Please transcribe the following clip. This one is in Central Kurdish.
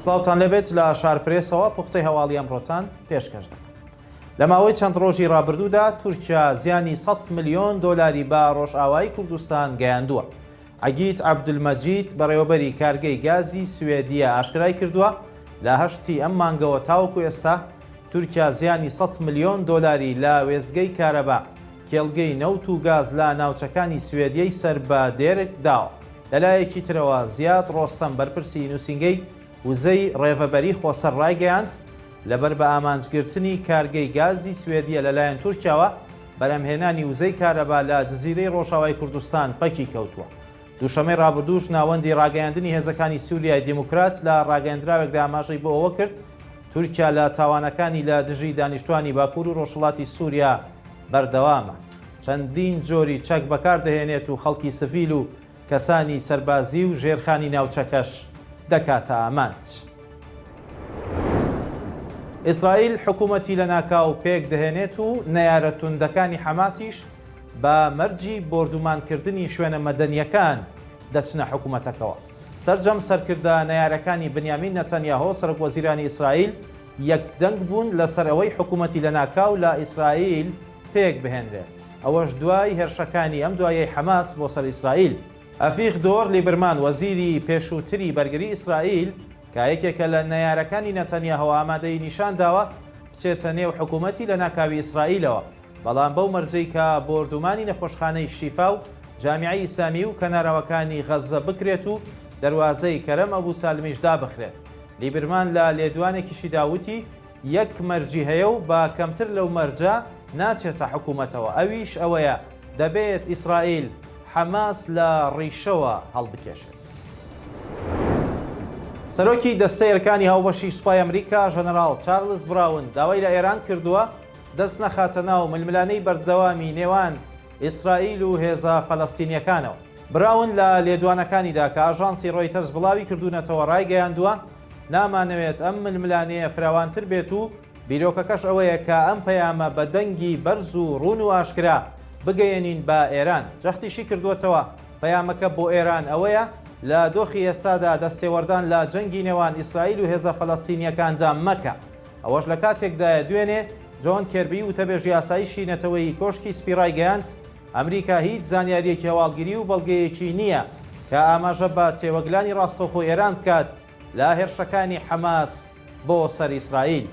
سڵاوتان لەبێت لە شارپرێسەوە پوختەی هەواڵی ئەمڕۆتان پێشکەش دەکەم. لە ماوەی چەند ڕۆژی ڕابردوودا تورکیا زیانی 100 ملیۆن دۆلاری بە ڕۆژئاوایی کوردستان گەیاندووە. عەگیت عەبدولمەجید بەڕێوەبەری کارگەی گازی سوێدیە ئاشکرای کردووە لە هەشتی ئەم مانگەوە تاوەکو ئێستا تورکیا زیانی 100 ملیۆن دۆلاری لە وێستگەی کارەبا کێڵگەی نەوت و گاز لە ناوچەکانی سوێدیەی سەر بە دێرک داوە. لەلایەکی ترەوە زیاد ڕۆستەم بەرپرسی نووسینگەی وزەی ڕێڤەبەری خۆسەر ڕایگەیاند لەبەر بە ئامانجگرتنی کارگەی گازی سوێدیە لەلایەن تورکیاوە بەرهەمهێنانی وزەی کارەبا لە جزیرەی ڕۆژاوای کوردستان پەکی کەوتووە. دووشەمەی ڕابردووش ناوەندی ڕاگەیاندنی هێزەکانی سووریای دیموکرات لە ڕاگەیاندراوێکدا ئاماژەی بۆ ئەوە کرد تورکیا لە تاوانەکانی لە دژی دانیشتوانی باکوور و ڕۆژهەڵاتی سووریا بەردەوامە. چەندین جۆری چەک بەکاردەهێنێت و خەڵکی سڤیل و کەسانی سەربازی و ژێرخانی ناوچەکەش دەکاتە ئامانج. ئیسرائیل حکوومەتی لە ناکاو پێک دەهێنێت و نەیارە توندەکانی حەماسیش بە مەرجی بۆردومانکردنی شوێنە مەدەنیەکان دەچنە حکوومەتەکەوە. سەرجەم سەرکردە نەیارەکانی بنیامین نەتەنیاهۆ سەرۆکوەزیرانی ئیسرائیل یەکدەنگ بوون لەسەر ئەوەی حکوومەتی لە ناکاو لە ئیسرائیل پێک بهێنرێت. ئەوەش دوای هێرشەکانی ئەم دوایەی حەماس بۆ سەر ئیسرائیل. ئەفیغ دۆر لیبرمان وەزیری پێشووتری بەرگری ئیسرائیل کە یەکێکە لە نەیارەکانی نەتەنیاهۆ ئامادەی نیشان داوە بچێتە نێو حکوومەتی لە ناکاوی ئیسرائیلەوە، بەڵام بەو مەرجەی کە بۆردومانی نەخۆشخانەی شیفا و جامیعەی ئیسلامی و کەناراوەکانی غەزە بکرێت و دەواازەی کەرەم ئەبوو سالمیش دابخرێت. لیبرمان لە لێدوانێکیشی داوتی یەک مەرجی هەیە و بە کەمتر لەو مەرجە ناچێتە حکوومەتەوە، ئەویش ئەوەیە دەبێت ئیسرائیل حەماس لە ڕیشەوە هەڵبکێشێت. سەرۆکی دەستەی ئەرکانی هاوبەشی سوپای ئەمریکا ژەنەراڵ چارلز براون داوای لە ئێران کردووە دەست نەخاتە ناو ململانەی بەردەوامی نێوان ئیسرائیل و هێزە فەلەستینیەکانەوە. براون لە لێدوانەکانیدا کە ئاژانسی ڕۆیتەرز بڵاوی کردوونەتەوە ڕایگەیاندووە نامانەوێت ئەم ململانەیە فراوانتر بێت و بیرۆکەکەش ئەوەیە کە ئەم پەیامە بە دەنگی بەرز و ڕوون و ئاشکرا بگەیەنین بە ئێران. جەختیشی کردووەتەوە پەیامەکە بۆ ئێران ئەوەیە لە دۆخی ئێستادا دەستێوەردان لە جەنگی نێوان ئیسرائیل و هێزە فەلەستینیەکاندا مەکە. ئەوەش لە کاتێکدایە دوێنێ جۆن کێربی وتەبێژی یاساییشی نەتەوەی کۆشکی سپیڕای گەیاند ئەمریکا هیچ زانیاریەکی هەواڵگیری و بەڵگەیەکی نییە کە ئاماژە بە تێوەگلانی ڕاستەوخۆ ئێران بکات لە هێرشەکانی حەماس بۆ سەر ئیسرائیل.